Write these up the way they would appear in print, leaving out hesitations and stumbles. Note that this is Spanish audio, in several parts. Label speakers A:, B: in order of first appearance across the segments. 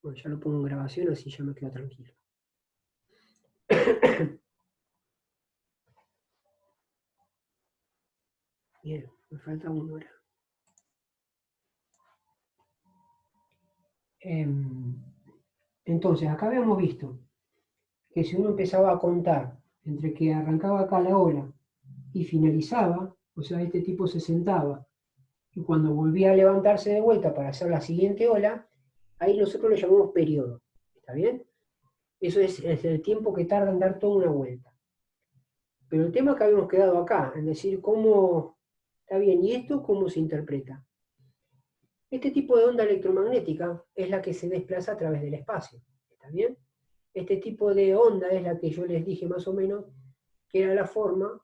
A: Bueno, ya lo pongo en grabación, así ya me quedo tranquilo. Bien, me falta 1 hora. Entonces, acá habíamos visto que si uno empezaba a contar entre que arrancaba acá la ola y finalizaba, o sea, este tipo se sentaba, y cuando volvía a levantarse de vuelta para hacer la siguiente ola, ahí nosotros le llamamos periodo. ¿Está bien? Eso es el tiempo que tarda en dar toda una vuelta. Pero el tema que habíamos quedado acá, en decir cómo está bien, ¿y esto cómo se interpreta? Este tipo de onda electromagnética es la que se desplaza a través del espacio. ¿Está bien? Este tipo de onda es la que yo les dije más o menos que era la forma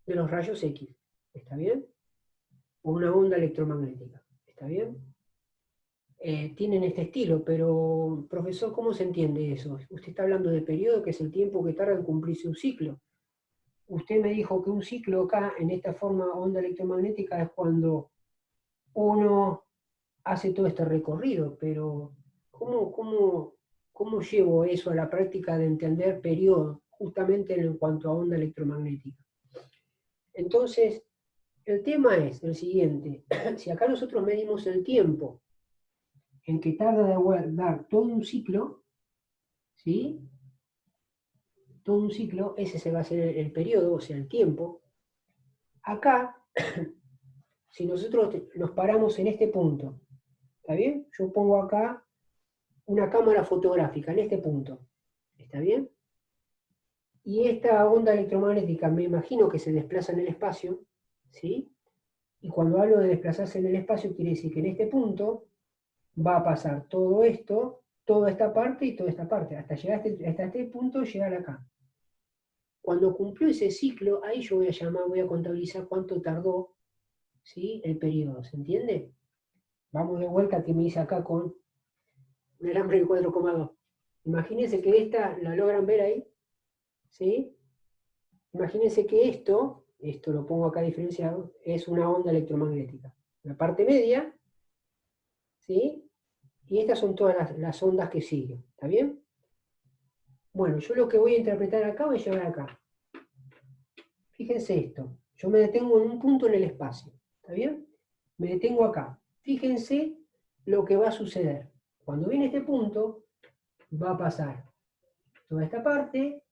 A: de los rayos X. ¿Está bien? O una onda electromagnética. ¿Está bien? Tienen este estilo, pero profesor, ¿cómo se entiende eso? Usted está hablando de periodo, que es el tiempo que tarda en cumplirse un ciclo. Usted me dijo que un ciclo acá, en esta forma onda electromagnética, es cuando uno hace todo este recorrido, pero ¿cómo llevo eso a la práctica de entender periodo, justamente en cuanto a onda electromagnética? Entonces, el tema es el siguiente, si acá nosotros medimos el tiempo en que tarda de dar todo un ciclo, ¿sí? Todo un ciclo, ese se va a ser el periodo, o sea, el tiempo. Acá, si nosotros nos paramos en este punto, ¿está bien? Yo pongo acá una cámara fotográfica en este punto, ¿está bien? Y esta onda electromagnética me imagino que se desplaza en el espacio, ¿sí? Y cuando hablo de desplazarse en el espacio, quiere decir que en este punto va a pasar todo esto, toda esta parte y toda esta parte, hasta llegar hasta este punto, llegar acá. Cuando cumplió ese ciclo, ahí yo voy a llamar, voy a contabilizar cuánto tardó, ¿sí? El periodo, ¿se entiende? Vamos de vuelta que me hice acá con un alambre de 4,2. Imagínense que esta, ¿la logran ver ahí? ¿Sí? Imagínense que esto lo pongo acá diferenciado, es una onda electromagnética. La parte media, ¿sí? Y estas son todas las ondas que siguen, ¿está bien? Bueno, yo lo que voy a interpretar acá voy a llevar acá. Fíjense esto, yo me detengo en un punto en el espacio, ¿está bien? Me detengo acá. Fíjense lo que va a suceder. Cuando viene este punto, va a pasar toda esta parte,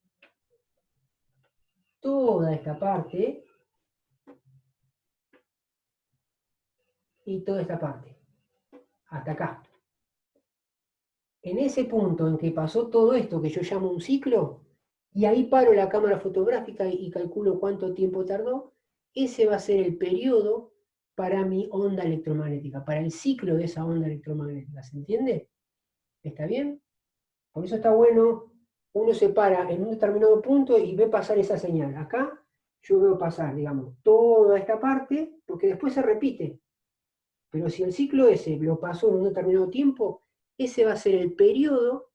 A: y toda esta parte, hasta acá. En ese punto en que pasó todo esto que yo llamo un ciclo, y ahí paro la cámara fotográfica y calculo cuánto tiempo tardó, ese va a ser el periodo para mi onda electromagnética, para el ciclo de esa onda electromagnética. ¿Se entiende? ¿Está bien? Por eso está bueno, uno se para en un determinado punto y ve pasar esa señal. Acá yo veo pasar, digamos, toda esta parte, porque después se repite. Pero si el ciclo ese lo pasó en un determinado tiempo, ese va a ser el periodo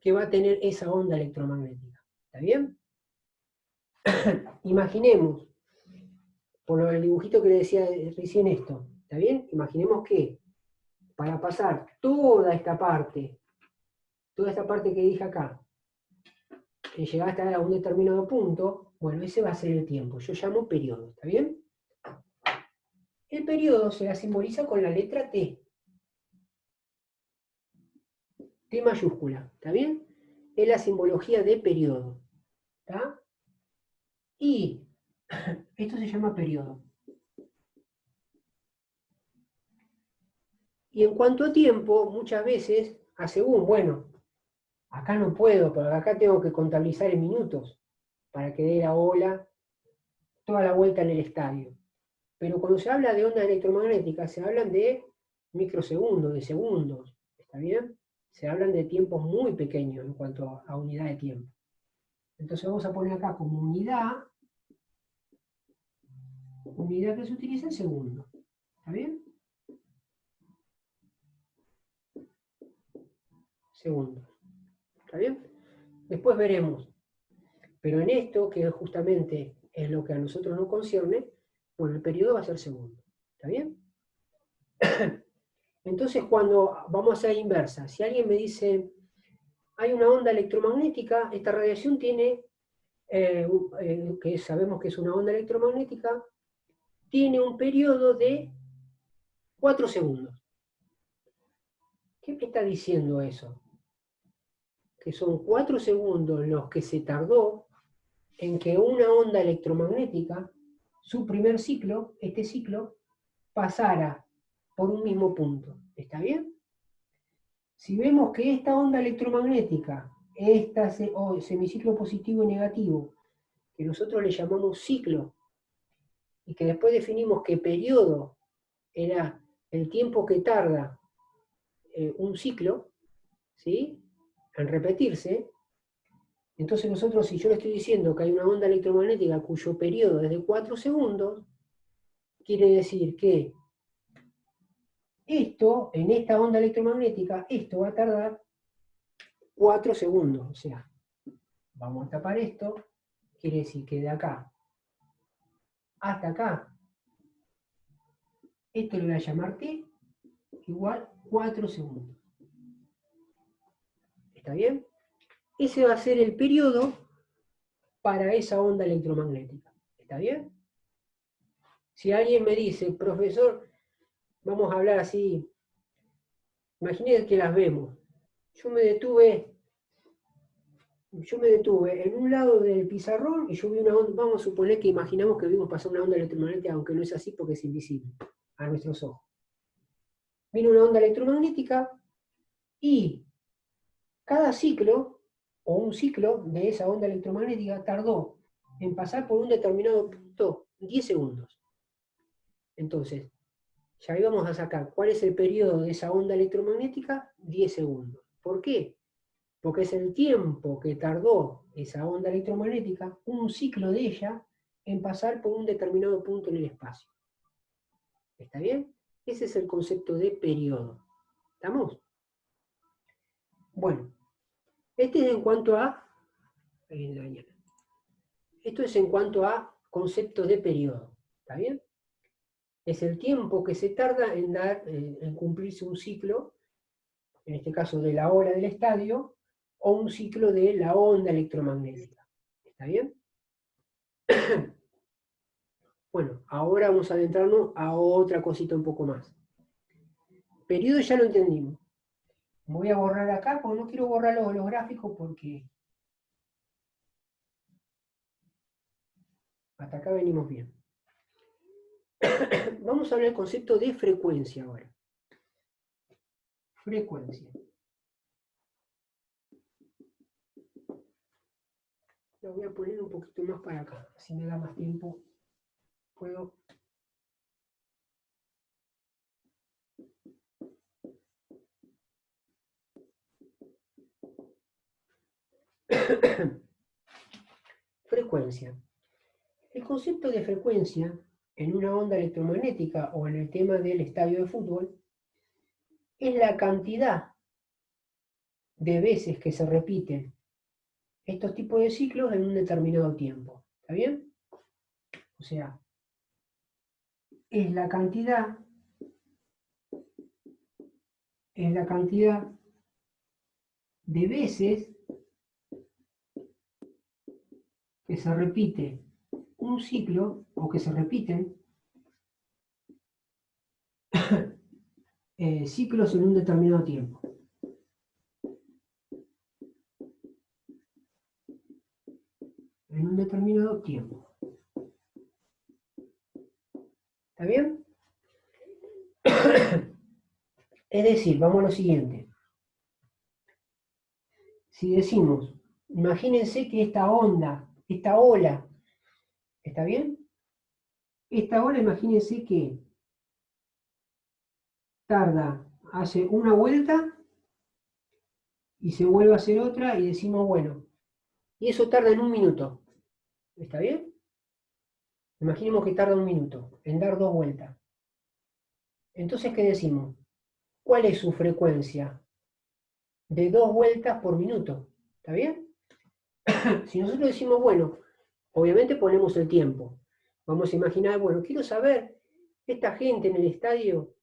A: que va a tener esa onda electromagnética. ¿Está bien? Imaginemos, por el dibujito que le decía recién esto, ¿está bien? Imaginemos que para pasar toda esta parte que dije acá, que llegar hasta un determinado punto, bueno, ese va a ser el tiempo. Yo llamo periodo, ¿está bien? El periodo se la simboliza con la letra T. T mayúscula, ¿está bien? Es la simbología de periodo, ¿está? Y esto se llama periodo. Y en cuanto a tiempo, muchas veces, a según, bueno, acá no puedo, porque acá tengo que contabilizar en minutos para que dé la ola toda la vuelta en el estadio. Pero cuando se habla de ondas electromagnéticas, se hablan de microsegundos, de segundos, ¿está bien? Se hablan de tiempos muy pequeños en cuanto a unidad de tiempo. Entonces vamos a poner acá como unidad que se utiliza en segundos, ¿está bien? Segundos, ¿está bien? Después veremos. Pero en esto, que justamente es lo que a nosotros nos concierne, bueno, el periodo va a ser segundo. ¿Está bien? Entonces, cuando vamos a hacer la inversa, si alguien me dice, hay una onda electromagnética, esta radiación tiene, que sabemos que es una onda electromagnética, tiene un periodo de 4 segundos. ¿Qué me está diciendo eso? Que son 4 segundos los que se tardó en que una onda electromagnética, su primer ciclo, este ciclo, pasara por un mismo punto. ¿Está bien? Si vemos que esta onda electromagnética, semiciclo positivo y negativo, que nosotros le llamamos ciclo, y que después definimos que periodo era el tiempo que tarda un ciclo, ¿sí?, en repetirse, entonces nosotros, si yo le estoy diciendo que hay una onda electromagnética cuyo periodo es de 4 segundos, quiere decir que esto, en esta onda electromagnética, esto va a tardar 4 segundos. O sea, vamos a tapar esto, quiere decir que de acá hasta acá, esto lo voy a llamar t, igual 4 segundos. ¿Está bien? Ese va a ser el periodo para esa onda electromagnética. ¿Está bien? Si alguien me dice, profesor, vamos a hablar así, imagínense que las vemos. Yo me detuve en un lado del pizarrón y yo vi una onda, vamos a suponer que imaginamos que vimos pasar una onda electromagnética, aunque no es así porque es invisible a nuestros ojos. Vino una onda electromagnética y cada ciclo, o un ciclo de esa onda electromagnética, tardó en pasar por un determinado punto 10 segundos. Entonces, ya íbamos a sacar cuál es el periodo de esa onda electromagnética, 10 segundos. ¿Por qué? Porque es el tiempo que tardó esa onda electromagnética, un ciclo de ella, en pasar por un determinado punto en el espacio. ¿Está bien? Ese es el concepto de periodo. ¿Estamos? Bueno, este es en cuanto a... Esto es en cuanto a concepto de periodo. ¿Está bien? Es el tiempo que se tarda en cumplirse un ciclo, en este caso de la hora del estadio, o un ciclo de la onda electromagnética. ¿Está bien? Bueno, ahora vamos a adentrarnos a otra cosita un poco más. Periodo ya lo entendimos. Voy a borrar acá, porque no quiero borrar los gráficos porque hasta acá venimos bien. Vamos a hablar del concepto de frecuencia ahora. Frecuencia. Lo voy a poner un poquito más para acá, así me da más tiempo. Puedo... Frecuencia. El concepto de frecuencia en una onda electromagnética o en el tema del estadio de fútbol es la cantidad de veces que se repiten estos tipos de ciclos en un determinado tiempo. ¿Está bien? O sea, es la cantidad de veces que se repite un ciclo o que se repiten ciclos en un determinado tiempo. En un determinado tiempo. ¿Está bien? Es decir, vamos a lo siguiente. Si decimos, imagínense que esta onda, esta ola, ¿está bien? Esta ola, imagínense que hace una vuelta y se vuelve a hacer otra y decimos, bueno, y eso tarda en un minuto. ¿Está bien? Imaginemos que tarda un minuto en dar 2 vueltas. Entonces, ¿qué decimos? ¿Cuál es su frecuencia? De 2 vueltas por minuto. ¿Está bien? Si nosotros decimos, bueno, obviamente ponemos el tiempo. Vamos a imaginar, bueno, quiero saber, esta gente en el estadio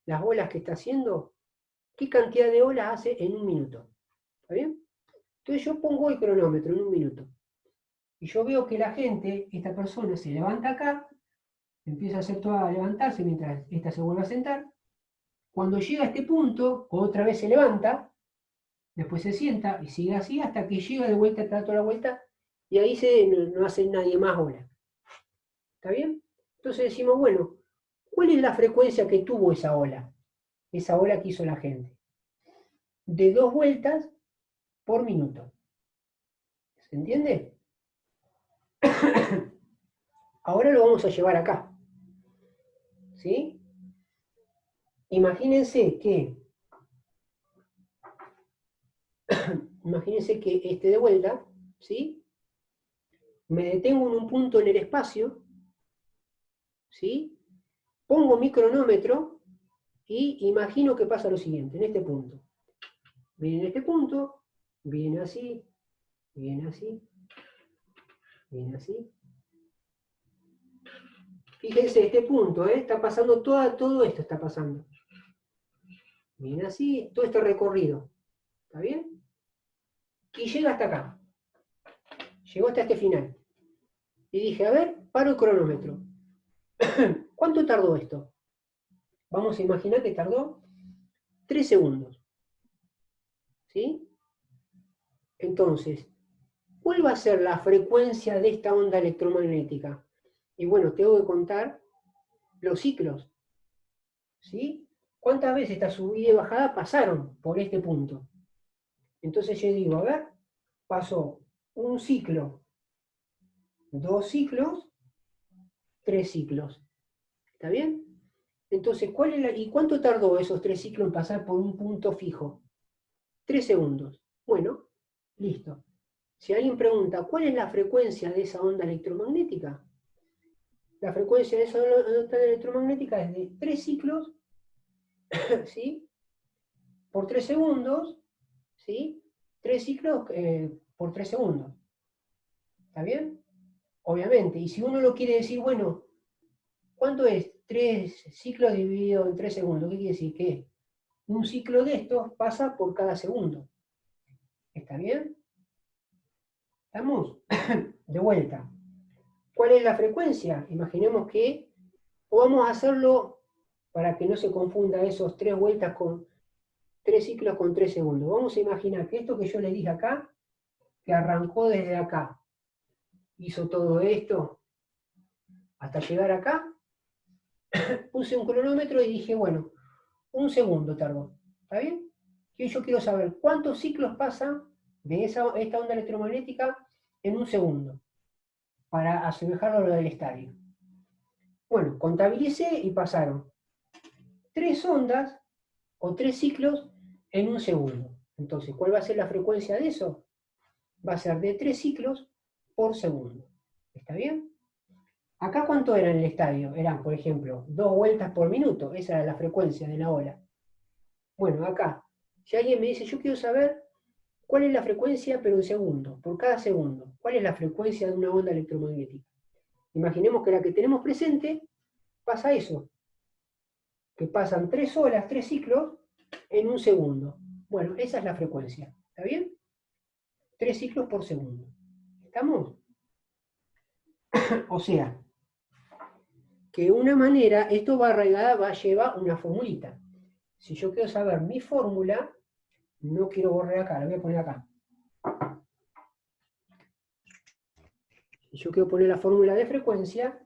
A: las olas que está haciendo, qué cantidad de olas hace en un minuto. ¿Está bien? Entonces yo pongo el cronómetro en un minuto. Y yo veo que la gente, esta persona, se levanta acá, empieza a hacer toda a levantarse mientras esta se vuelve a sentar. Cuando llega a este punto, otra vez se levanta, después se sienta y sigue así hasta que llega de vuelta, da toda la vuelta, y ahí no hace nadie más ola. ¿Está bien? Entonces decimos, bueno, ¿cuál es la frecuencia que tuvo esa ola? Esa ola que hizo la gente. De 2 vueltas por minuto. ¿Se entiende? Ahora lo vamos a llevar acá. ¿Sí? Imagínense que esté de vuelta, ¿sí? Me detengo en un punto en el espacio, ¿sí? Pongo mi cronómetro y imagino que pasa lo siguiente, en este punto. Viene en este punto, viene así, viene así, viene así. Fíjense, este punto, está pasando todo esto está pasando. Viene así, todo este recorrido. ¿Está bien? Y llega hasta acá. Llegó hasta este final. Y dije, a ver, paro el cronómetro. ¿Cuánto tardó esto? Vamos a imaginar que tardó 3 segundos. ¿Sí? Entonces, ¿cuál va a ser la frecuencia de esta onda electromagnética? Y bueno, tengo que contar los ciclos. ¿Sí? ¿Cuántas veces esta subida y bajada pasaron por este punto? Entonces yo digo, a ver, pasó un ciclo, 2 ciclos, 3 ciclos. ¿Está bien? Entonces, ¿y cuánto tardó esos 3 ciclos en pasar por un punto fijo? 3 segundos. Bueno, listo. Si alguien pregunta, ¿cuál es la frecuencia de esa onda electromagnética? La frecuencia de esa onda electromagnética es de 3 ciclos, ¿sí? Por 3 segundos, ¿sí? 3 ciclos por 3 segundos. ¿Está bien? Obviamente. Y si uno lo quiere decir, bueno, ¿cuánto es 3 ciclos dividido en 3 segundos? ¿Qué quiere decir? Que un ciclo de estos pasa por cada segundo. ¿Está bien? ¿Estamos? De vuelta. ¿Cuál es la frecuencia? Imaginemos que, o vamos a hacerlo para que no se confunda esos 3 vueltas con 3 ciclos con 3 segundos. Vamos a imaginar que esto que yo le dije acá, que arrancó desde acá, hizo todo esto hasta llegar acá, puse un cronómetro y dije, bueno, un segundo tardó. ¿Está bien? Y yo quiero saber cuántos ciclos pasan de esta onda electromagnética en un segundo, para asemejarlo a lo del estadio. Bueno, contabilicé y pasaron 3 ondas o 3 ciclos en un segundo. Entonces, ¿cuál va a ser la frecuencia de eso? Va a ser de 3 ciclos por segundo. ¿Está bien? Acá, ¿cuánto era en el estadio? Eran, por ejemplo, 2 vueltas por minuto. Esa era la frecuencia de la ola. Bueno, acá, si alguien me dice, yo quiero saber cuál es la frecuencia, pero en segundos, por cada segundo. ¿Cuál es la frecuencia de una onda electromagnética? Imaginemos que la que tenemos presente pasa eso, que pasan 3 olas, 3 ciclos en un segundo. Bueno, esa es la frecuencia. ¿Está bien? 3 ciclos por segundo. ¿Estamos? O sea, que de una manera, esto va arraigada, va a llevar una formulita. Si yo quiero saber mi fórmula, no quiero borrar acá, la voy a poner acá. Si yo quiero poner la fórmula de frecuencia,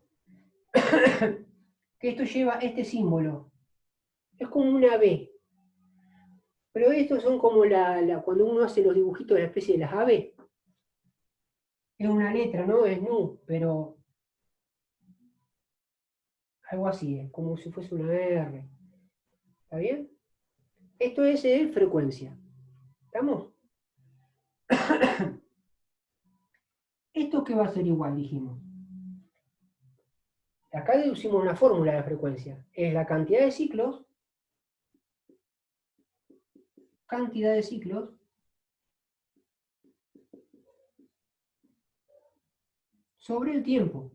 A: que esto lleva este símbolo. Es como una B. Pero estos son como cuando uno hace los dibujitos de la especie de las aves. Es una letra, ¿no? Es nu, pero algo así, es como si fuese una R. ¿Está bien? Esto es frecuencia. ¿Estamos? ¿Esto qué va a ser igual, dijimos? Acá deducimos una fórmula de frecuencia. Es la cantidad de ciclos sobre el tiempo.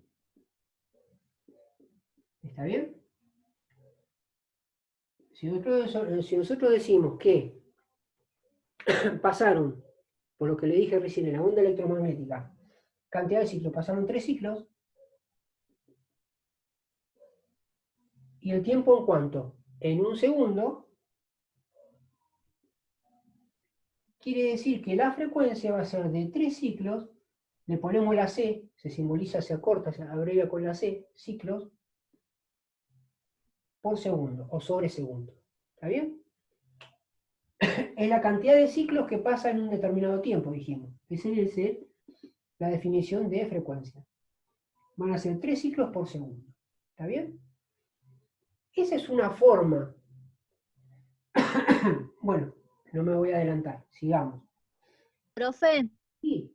A: ¿Está bien? Si nosotros decimos que pasaron, por lo que le dije recién, en la onda electromagnética, cantidad de ciclos, pasaron 3 ciclos, y el tiempo en cuánto, en un segundo, quiere decir que la frecuencia va a ser de 3 ciclos, le ponemos la C, se simboliza, se acorta, se abrevia con la C, ciclos, por segundo, o sobre segundo. ¿Está bien? Es la cantidad de ciclos que pasa en un determinado tiempo, dijimos. Esa es la definición de frecuencia. Van a ser 3 ciclos por segundo. ¿Está bien? Esa es una forma. Bueno, no me voy a adelantar. Sigamos.
B: Profe,
A: Sí,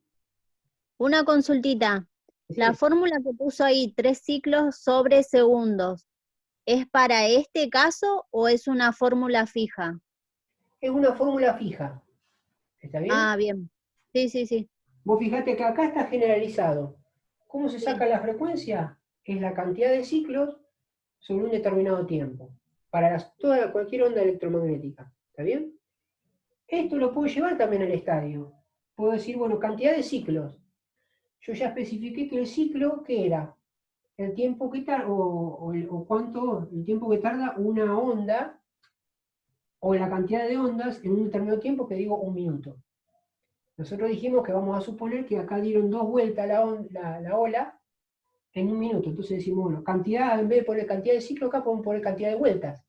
B: una consultita. La
A: sí.
B: fórmula que puso ahí, 3 ciclos sobre segundos, ¿es para este caso o es una fórmula fija?
A: Es una fórmula fija. ¿Está bien?
B: Ah, bien. Sí, sí, sí.
A: Vos fijate que acá está generalizado. ¿Cómo se
B: Sí.
A: saca la frecuencia? Es la cantidad de ciclos sobre un determinado tiempo. Para cualquier onda electromagnética. ¿Está bien? Esto lo puedo llevar también al estadio. Puedo decir, bueno, cantidad de ciclos. Yo ya especifiqué que el ciclo, ¿qué era? El tiempo que tarda, o cuánto, el tiempo que tarda una onda, o la cantidad de ondas en un determinado tiempo, que digo 1 minuto. Nosotros dijimos que vamos a suponer que acá dieron 2 vueltas la ola en 1 minuto. Entonces decimos, bueno, cantidad, en vez de poner cantidad de ciclos, acá podemos poner cantidad de vueltas.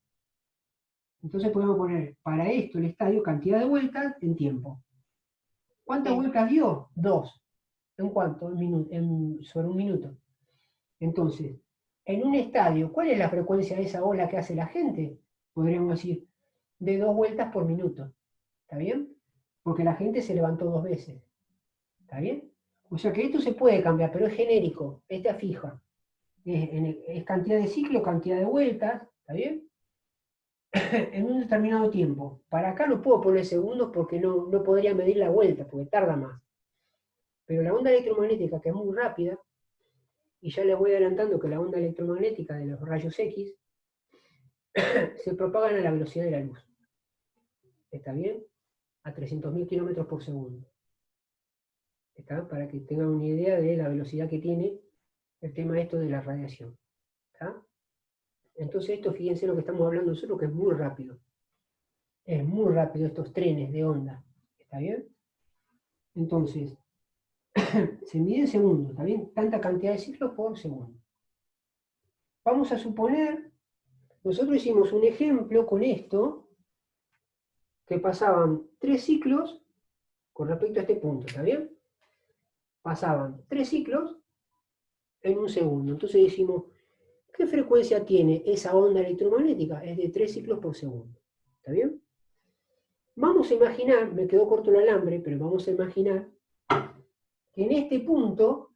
A: Entonces podemos poner para esto el estadio cantidad de vueltas en tiempo. ¿Cuántas
B: Sí.
A: vueltas dio? 2. ¿En cuánto? Sobre 1 minuto. Entonces, en un estadio, ¿cuál es la frecuencia de esa ola que hace la gente? Podríamos decir, de 2 vueltas por minuto. ¿Está bien? Porque la gente se levantó 2 veces. ¿Está bien? O sea que esto se puede cambiar, pero es genérico. Esta fija. Es cantidad de ciclo, cantidad de vueltas. ¿Está bien? En un determinado tiempo. Para acá no puedo poner segundos porque no podría medir la vuelta, porque tarda más. Pero la onda electromagnética, que es muy rápida, y ya les voy adelantando que la onda electromagnética de los rayos X se propagan a la velocidad de la luz. ¿Está bien? A 300.000 kilómetros por segundo. ¿Está? Para que tengan una idea de la velocidad que tiene el tema esto de la radiación. ¿Está? Entonces esto, fíjense lo que estamos hablando nosotros, que es muy rápido. Es muy rápido estos trenes de onda. ¿Está bien? Entonces, se mide en segundos, ¿está bien? Tanta cantidad de ciclos por segundo. Vamos a suponer, nosotros hicimos un ejemplo con esto, que pasaban 3 ciclos con respecto a este punto, ¿está bien? Pasaban 3 ciclos en un segundo. Entonces decimos, ¿qué frecuencia tiene esa onda electromagnética? Es de 3 ciclos por segundo. ¿Está bien? Vamos a imaginar, me quedó corto el alambre, pero vamos a imaginar que en este punto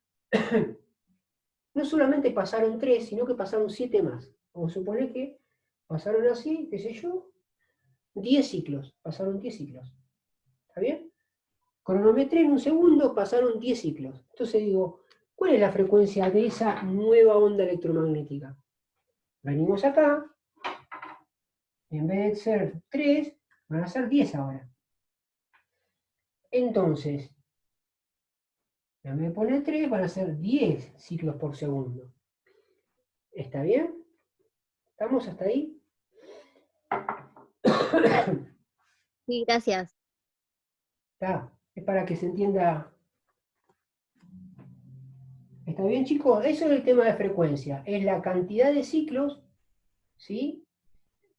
A: no solamente pasaron 3, sino que pasaron 7 más. Vamos a suponer que pasaron así, qué sé yo, 10 ciclos. Pasaron 10 ciclos. ¿Está bien? Cronometré en un segundo, pasaron 10 ciclos. Entonces digo, ¿cuál es la frecuencia de esa nueva onda electromagnética? Venimos acá, en vez de ser 3, van a ser 10 ahora. Entonces, en vez de poner 3, van a ser 10 ciclos por segundo. ¿Está bien? ¿Estamos hasta ahí?
B: Sí, gracias.
A: Está. Es para que se entienda. ¿Está bien, chicos? Eso es el tema de frecuencia. Es la cantidad de ciclos, ¿sí?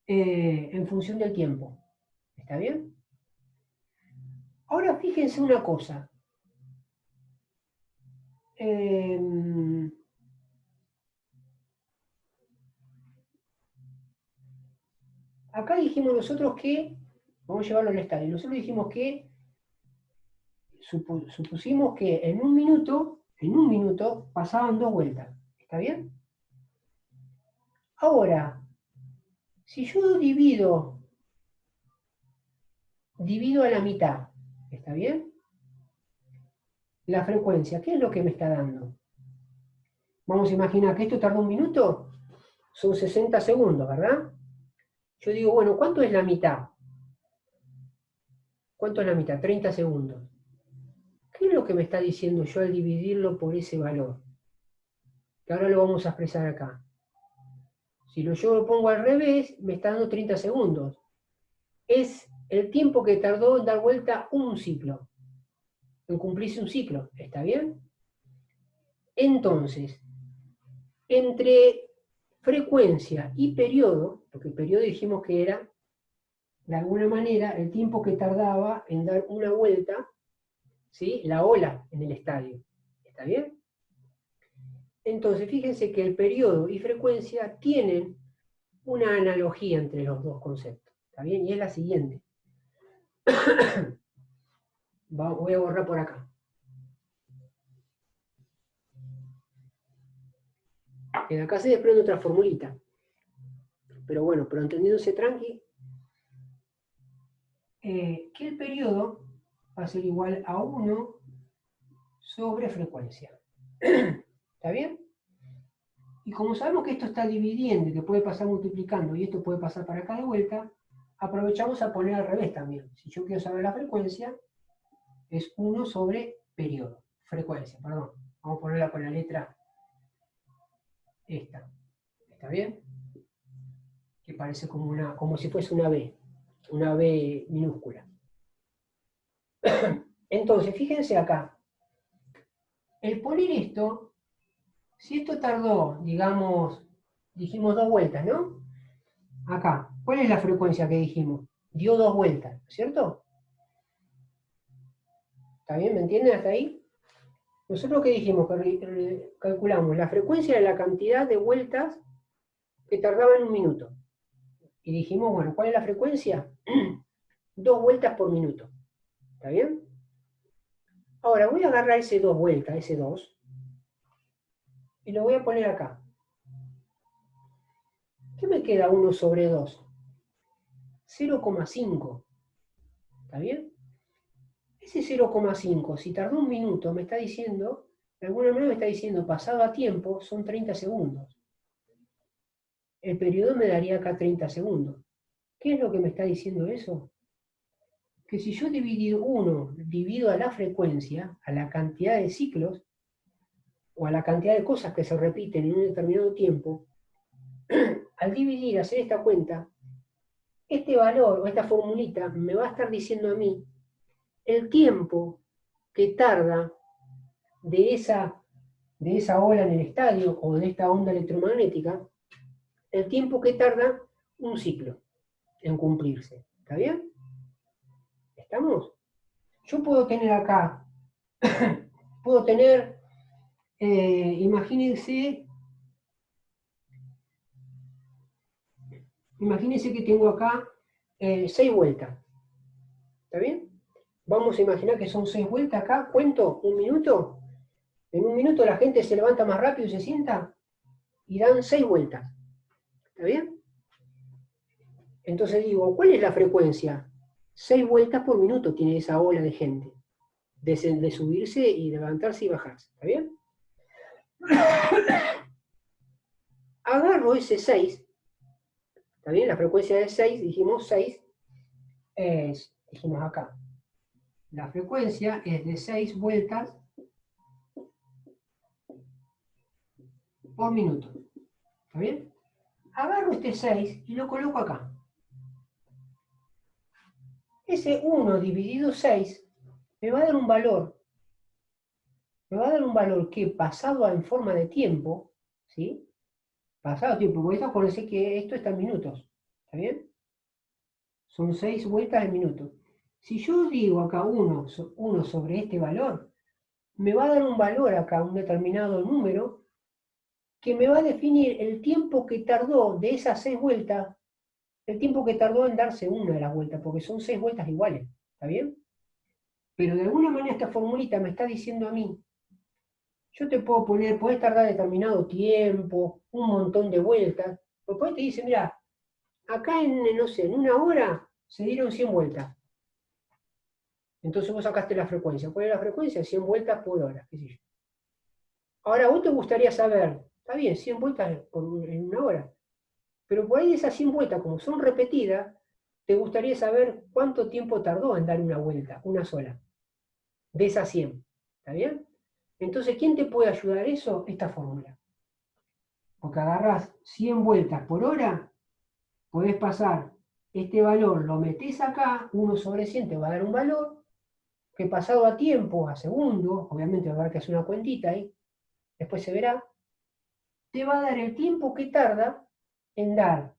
A: En función del tiempo. ¿Está bien? Ahora fíjense una cosa. Acá dijimos nosotros que, vamos a llevarlo al estadio, nosotros dijimos que supusimos que en un minuto pasaban 2 vueltas. ¿Está bien? Ahora, si yo divido a la mitad, ¿está bien? La frecuencia, ¿qué es lo que me está dando? Vamos a imaginar que esto tardó 1 minuto, son 60 segundos, ¿verdad? Yo digo, bueno, ¿cuánto es la mitad? ¿Cuánto es la mitad? 30 segundos. ¿Qué es lo que me está diciendo yo al dividirlo por ese valor? Que ahora lo vamos a expresar acá. Si yo lo pongo al revés, me está dando 30 segundos. Es el tiempo que tardó en dar vuelta un ciclo, en cumplirse un ciclo. ¿Está bien? Entonces, entre frecuencia y periodo, porque el periodo dijimos que era, de alguna manera, el tiempo que tardaba en dar una vuelta, ¿sí? La ola en el estadio. ¿Está bien? Entonces, fíjense que el periodo y frecuencia tienen una analogía entre los dos conceptos. ¿Está bien? Y es la siguiente. Voy a borrar por acá. De acá se desprende otra formulita. Pero bueno, pero entendiéndose tranqui, que el periodo va a ser igual a 1 sobre frecuencia. ¿Está bien? Y como sabemos que esto está dividiendo y que puede pasar multiplicando y esto puede pasar para acá de vuelta, aprovechamos a poner al revés también. Si yo quiero saber la frecuencia, es 1 sobre periodo. Frecuencia, perdón. Vamos a ponerla con la letra esta. ¿Está bien? Que parece como si fuese una B minúscula. Entonces, fíjense acá. El poner esto, si esto tardó, dijimos 2 vueltas, ¿no? Acá, ¿cuál es la frecuencia que dijimos? Dio 2 vueltas, ¿cierto? ¿Está bien? ¿Me entienden hasta ahí? Nosotros que dijimos, que calculamos la frecuencia de la cantidad de vueltas que tardaba en un minuto. Y dijimos, bueno, ¿cuál es la frecuencia? 2 vueltas por minuto. ¿Está bien? Ahora voy a agarrar ese 2 vueltas, ese 2, y lo voy a poner acá. ¿Qué me queda 1 sobre 2? 0,5. ¿Está bien? Ese 0,5, si tardó un minuto, me está diciendo, de alguna manera me está diciendo, pasado a tiempo, son 30 segundos. El periodo me daría acá 30 segundos. ¿Qué es lo que me está diciendo eso? Que si yo divido a la frecuencia, a la cantidad de ciclos, o a la cantidad de cosas que se repiten en un determinado tiempo, al dividir, hacer esta cuenta, este valor o esta formulita me va a estar diciendo a mí el tiempo que tarda de esa ola en el estadio o de esta onda electromagnética, el tiempo que tarda un ciclo en cumplirse. ¿Está bien? ¿Estamos? Yo puedo tener acá, imagínense que tengo acá 6 vueltas. ¿Está bien? Vamos a imaginar que son 6 vueltas acá. ¿Cuento? ¿Un minuto? En un minuto la gente se levanta más rápido y se sienta y dan 6 vueltas. ¿Está bien? Entonces digo, ¿cuál es la frecuencia? 6 vueltas por minuto tiene esa ola de gente. De subirse y levantarse y bajarse. ¿Está bien? Agarro ese 6. ¿Está bien? La frecuencia de 6, dijimos 6, dijimos acá. La frecuencia es de 6 vueltas por minuto. ¿Está bien? Agarro este 6 y lo coloco acá. Ese 1 dividido 6 me va a dar un valor. Me va a dar un valor que pasado en forma de tiempo, ¿sí? Pasado tiempo, porque acuérdense que esto está en minutos. ¿Está bien? Son 6 vueltas en minuto. Si yo digo acá 1 sobre este valor, me va a dar un valor acá, un determinado número, que me va a definir el tiempo que tardó de esas 6 vueltas, el tiempo que tardó en darse una de las vueltas, porque son 6 vueltas iguales. ¿Está bien? Pero de alguna manera esta formulita me está diciendo a mí, yo te puedo poner, podés tardar determinado tiempo, un montón de vueltas, o después te dice, mira, acá no sé, en una hora se dieron 100 vueltas. Entonces vos sacaste la frecuencia. ¿Cuál es la frecuencia? 100 vueltas por hora, qué sé yo. Ahora, vos te gustaría saber, está bien, 100 vueltas en una hora. Pero por ahí esas 100 vueltas, como son repetidas, te gustaría saber cuánto tiempo tardó en dar una vuelta, una sola, de esas 100. ¿Está bien? Entonces, ¿quién te puede ayudar a eso? Esta fórmula. Porque agarrás 100 vueltas por hora, podés pasar este valor, lo metés acá, 1 sobre 100 te va a dar un valor, que pasado a tiempo, a segundos, obviamente va a haber que hacer una cuentita ahí, después se verá, te va a dar el tiempo que tarda en dar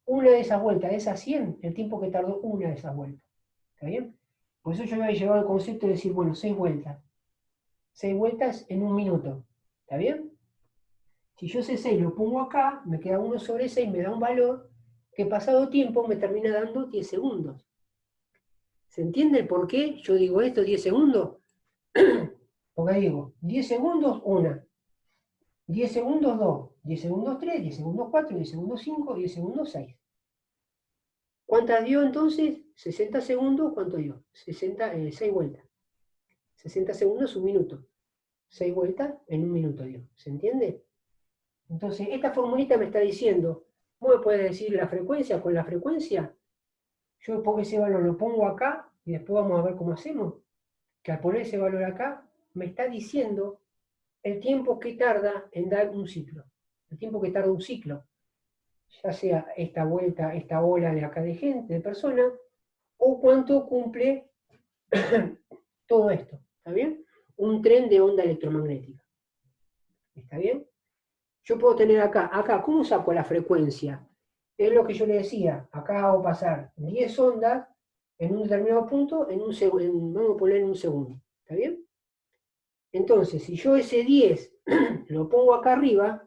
A: una de esas vueltas, de esas 100, el tiempo que tardó una de esas vueltas. ¿Está bien? Por eso yo me había llevado el concepto de decir, bueno, 6 vueltas. 6 vueltas en un minuto. ¿Está bien? Si yo ese 6 lo pongo acá, me queda 1 sobre 6, me da un valor que pasado tiempo me termina dando 10 segundos. ¿Se entiende el por qué yo digo esto, 10 segundos? Porque digo, 10 segundos, 1. 10 segundos, 2. 10 segundos, 3. 10 segundos, 4. 10 segundos, 5. 10 segundos, 6. ¿Cuántas dio entonces? 60 segundos, ¿cuánto dio? 6 vueltas. 60 segundos, un minuto. 6 vueltas en un minuto dio. ¿Se entiende? Entonces, esta formulita me está diciendo, vos me puedes decir la frecuencia, con la frecuencia, yo pongo ese valor, lo pongo acá, y después vamos a ver cómo hacemos, que al poner ese valor acá, me está diciendo el tiempo que tarda en dar un ciclo. El tiempo que tarda un ciclo. Ya sea esta vuelta, esta ola de acá de gente, de personas, o cuánto cumple todo esto. ¿Está bien? Un tren de onda electromagnética. ¿Está bien? Yo puedo tener acá, ¿cómo saco la frecuencia? Es lo que yo le decía, acá hago pasar 10 ondas en un determinado punto, vamos a poner en un segundo. ¿Está bien? Entonces, si yo ese 10 lo pongo acá arriba,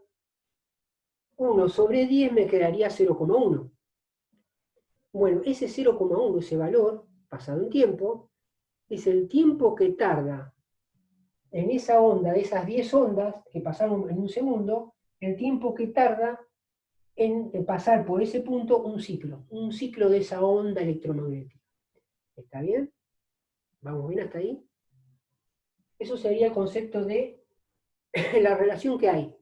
A: 1 sobre 10 me quedaría 0,1. Bueno, ese 0,1, ese valor, pasado en tiempo, es el tiempo que tarda en esa onda, de esas 10 ondas que pasaron en un segundo, el tiempo que tarda en pasar por ese punto un ciclo de esa onda electromagnética. ¿Está bien? ¿Vamos bien hasta ahí? Eso sería el concepto de la relación que hay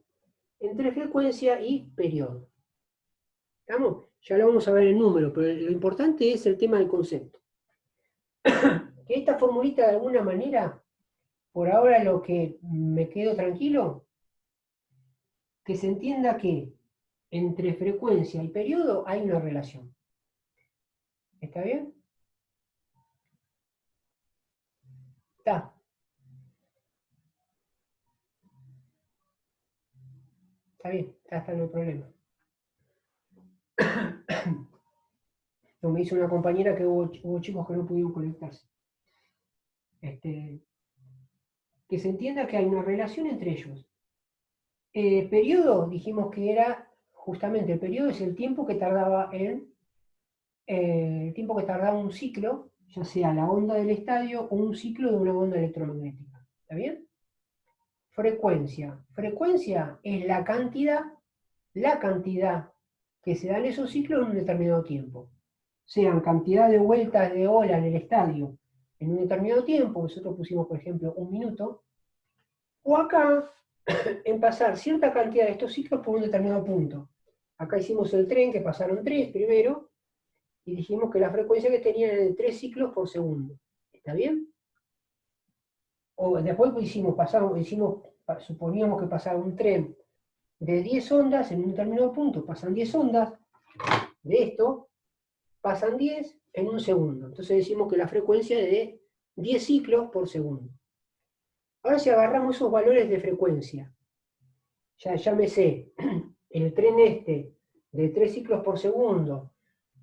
A: entre frecuencia y periodo. ¿Estamos? Ya lo vamos a ver en número, pero lo importante es el tema del concepto. Que esta formulita de alguna manera, por ahora lo que me quedo tranquilo, que se entienda que entre frecuencia y periodo hay una relación. ¿Está bien? Está. Está bien, está no hay problema. No, me dice una compañera que hubo chicos que no pudieron conectarse. Que se entienda que hay una relación entre ellos. Periodo, dijimos que era, justamente el periodo es el tiempo que tardaba un ciclo, ya sea la onda del estadio o un ciclo de una onda electromagnética. ¿Está bien? Frecuencia. Frecuencia es la cantidad que se dan esos ciclos en un determinado tiempo. Sean cantidad de vueltas de ola en el estadio en un determinado tiempo, nosotros pusimos, por ejemplo, un minuto, o acá, en pasar cierta cantidad de estos ciclos por un determinado punto. Acá hicimos el tren, que pasaron 3 primero, y dijimos que la frecuencia que tenía era de 3 ciclos por segundo. ¿Está bien? O después suponíamos que pasaba un tren de 10 ondas en un determinado punto, pasan 10 ondas de esto, pasan 10 en un segundo. Entonces decimos que la frecuencia es de 10 ciclos por segundo. Ahora si agarramos esos valores de frecuencia, ya me sé, el tren de 3 ciclos por segundo,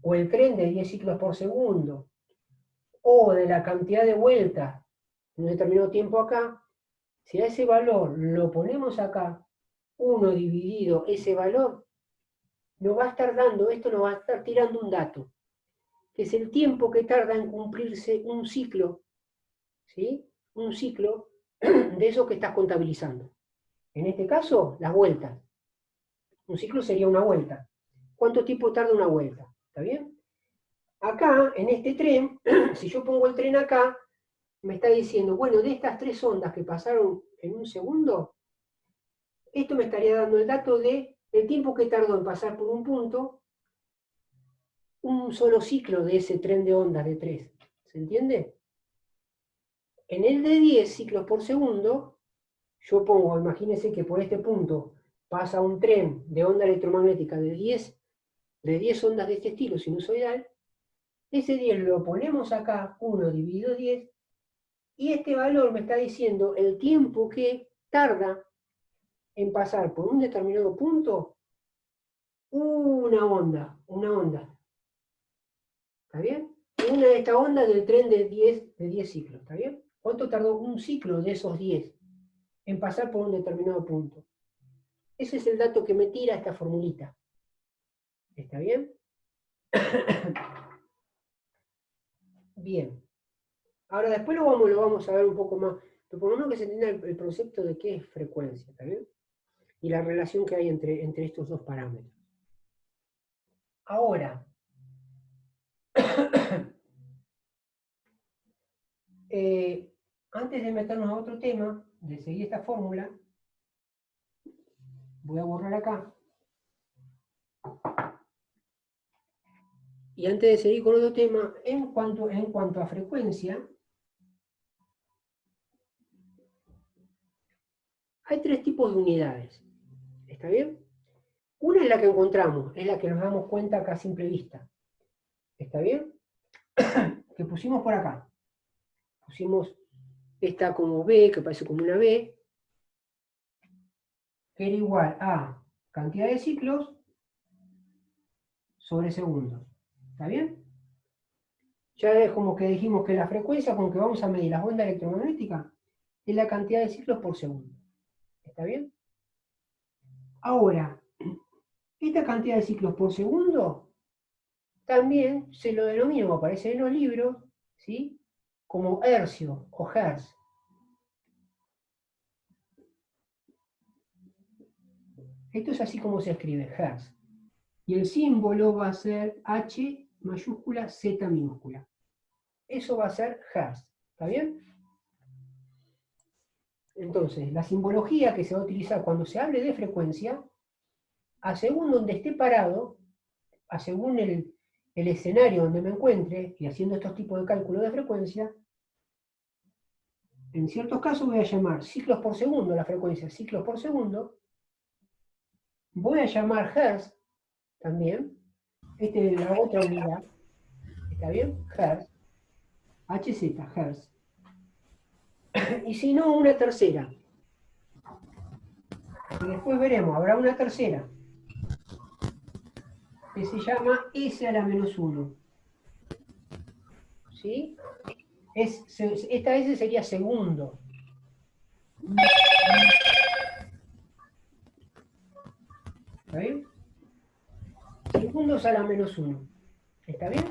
A: o el tren de 10 ciclos por segundo, o de la cantidad de vueltas en un determinado tiempo acá, si a ese valor lo ponemos acá, 1 dividido ese valor, nos va a estar dando, esto nos va a estar tirando un dato, que es el tiempo que tarda en cumplirse un ciclo, ¿sí? Un ciclo de eso que estás contabilizando. En este caso, las vueltas. Un ciclo sería una vuelta. ¿Cuánto tiempo tarda una vuelta? ¿Está bien? Acá, en este tren, si yo pongo el tren acá, me está diciendo, bueno, de estas 3 ondas que pasaron en un segundo, esto me estaría dando el dato de el tiempo que tardó en pasar por un punto, un solo ciclo de ese tren de ondas de 3. ¿Se entiende? En el de 10 ciclos por segundo, yo pongo, imagínense que por este punto pasa un tren de onda electromagnética de 10 ondas de este estilo sinusoidal, ese 10 lo ponemos acá, 1 dividido 10, y este valor me está diciendo el tiempo que tarda en pasar por un determinado punto una onda. ¿Está bien? Una de estas ondas del tren de 10 ciclos, ¿está bien? ¿Cuánto tardó un ciclo de esos 10 en pasar por un determinado punto? Ese es el dato que me tira esta formulita. ¿Está bien? Bien. Ahora después lo vamos a ver un poco más, pero por lo menos que se entienda el concepto de qué es frecuencia, ¿está bien? Y la relación que hay entre estos dos parámetros. Ahora, antes de meternos a otro tema, de seguir esta fórmula, voy a borrar acá. Y antes de seguir con otro tema, en cuanto a frecuencia, hay 3 tipos de unidades. ¿Está bien? Una es la que encontramos, es la que nos damos cuenta acá a simple vista. ¿Está bien? Que pusimos por acá. Pusimos esta como B, que parece como una B, que era igual a cantidad de ciclos sobre segundos. ¿Está bien? Ya es como que dijimos que la frecuencia con que vamos a medir las ondas electromagnéticas es la cantidad de ciclos por segundo. ¿Está bien? Ahora, esta cantidad de ciclos por segundo también se lo denomina, como aparece en los libros, ¿sí? Como hercio o hertz. Esto es así como se escribe, hertz. Y el símbolo va a ser H mayúscula Z minúscula. Eso va a ser hertz. ¿Está bien? Entonces, la simbología que se va a utilizar cuando se hable de frecuencia, a según donde esté parado, a según el escenario donde me encuentre, y haciendo estos tipos de cálculos de frecuencia, en ciertos casos voy a llamar ciclos por segundo la frecuencia, ciclos por segundo. Voy a llamar hertz también. Esta es la otra unidad. ¿Está bien? Hertz. HZ, hertz. Y si no, una tercera. Y después veremos, habrá una tercera que se llama S a la menos 1. ¿Sí? Esta S sería segundo. ¿Está bien? Segundos a la menos 1. ¿Está bien?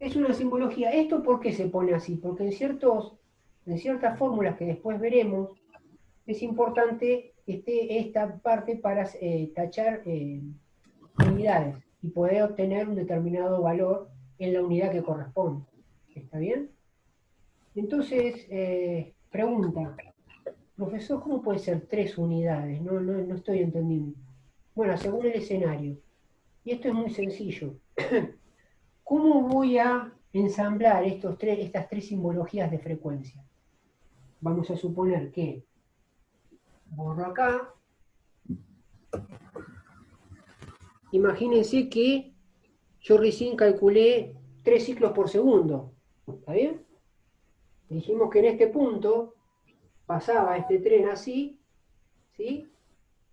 A: Es una simbología. ¿Esto por qué se pone así? Porque en ciertas fórmulas que después veremos, es importante esta parte para tachar unidades y poder obtener un determinado valor en la unidad que corresponde. ¿Está bien? Entonces, pregunta, profesor, ¿cómo puede ser 3 unidades? No estoy entendiendo. Bueno, según el escenario. Y esto es muy sencillo. ¿Cómo voy a ensamblar estas 3 simbologías de frecuencia? Vamos a suponer que borro acá. Imagínense que yo recién calculé 3 ciclos por segundo. ¿Está bien? Dijimos que en este punto pasaba este tren así, ¿sí?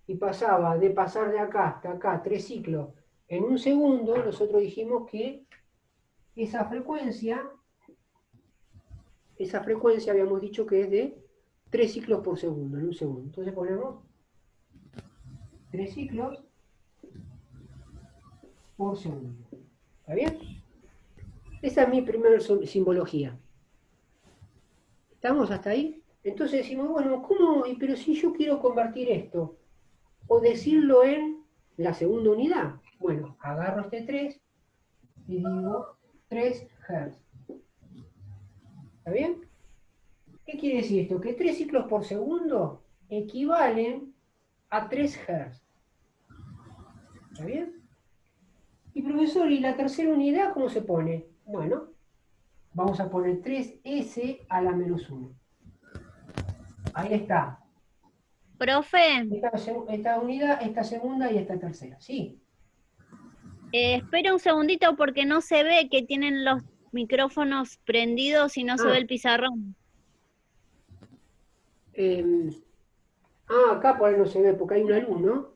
A: Y pasaba de pasar de acá hasta acá 3 ciclos en un segundo. Nosotros dijimos que esa frecuencia habíamos dicho que es de 3 ciclos por segundo, en un segundo. Entonces ponemos 3 ciclos por segundo. ¿Está bien? Esa es mi primera simbología. ¿Estamos hasta ahí? Entonces decimos, bueno, ¿cómo? Pero si yo quiero convertir esto, o decirlo en la segunda unidad. Bueno, agarro este 3 y digo 3 Hz. ¿Está bien? ¿Qué quiere decir esto? Que 3 ciclos por segundo equivalen a 3 Hz. ¿Está bien? Y profesor, ¿y la tercera unidad cómo se pone? Bueno, vamos a poner 3S a la menos 1. Ahí está.
B: Profe,
A: Esta unidad, esta segunda y esta tercera. Sí.
B: espera un segundito porque no se ve que tienen los micrófonos prendidos y no se ve
A: Ah,
B: el pizarrón.
A: acá por ahí no se ve porque hay una luz, ¿no?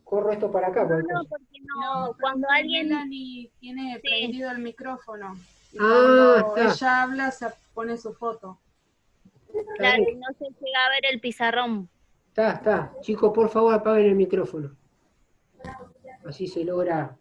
A: Corro esto para acá,
B: No,
A: cualquier
B: no,
A: cosa.
B: porque
C: No,
B: no, cuando
C: profe,
B: alguien,
C: Melanie tiene
B: sí,
C: prendido el micrófono. Y
A: Ah,
C: cuando
A: está.
C: ella habla, se pone su foto.
A: Está
B: claro,
A: bien.
B: y no se llega a ver el pizarrón.
A: Está. Chicos, por favor, apaguen el micrófono. Así se logra.